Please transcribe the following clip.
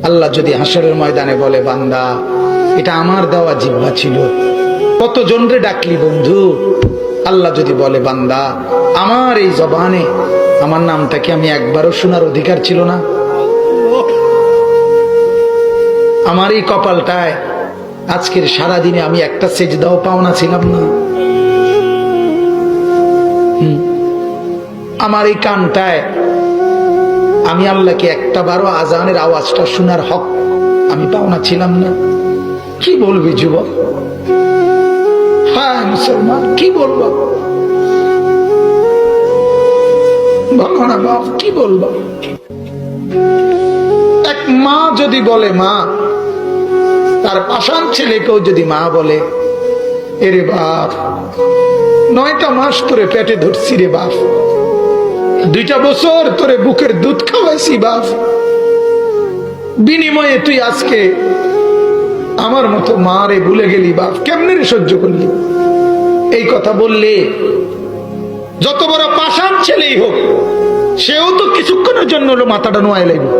আল্লাহ যদি হাসরের ময়দানে বলে, বান্দা এটা আমার দেওয়া জিহ্বা ছিল, কত জনরে ডাকলি বন্ধু। আল্লাহ যদি বলে, বান্দা আমার এই জবানে আমার নামটা কি আমি একবারও শোনার অধিকার ছিল না? আমার এই কপালটায় আজকের সারাদিনে আমি একটা সেজদাও পাওনা ছিলাম না? আমার এই কানটায় আমি আল্লাহকে একটা বারো আজানের আওয়াজটা শোনার হক আমি পাওনা ছিলাম না? কি বলবি যুবক? হ্যাঁ মুসলমান, কি বলবো? বলো না বাপ, কি বলবো? এক মা যদি বলে, মা তার পাষাণ ছেলেকেও যদি মা বলে, এরে বাপ 9টা মাস তোরে পেটে ধরছি রে বাপ, 2টা বছর তোরে বুকের দুধ খাওয়াইছি বাপ, বিনিময়ে তুই আজকে আমার মতো মা রে ভুলে গেলি বাপ, কেমনে রে সহ্য করলি? এই কথা বললে যত বড় পাষাণ ছেলেই হোক, সেও তো কিছুক্ষণের জন্য হলো মাথাটা নোয়াই লাগবে।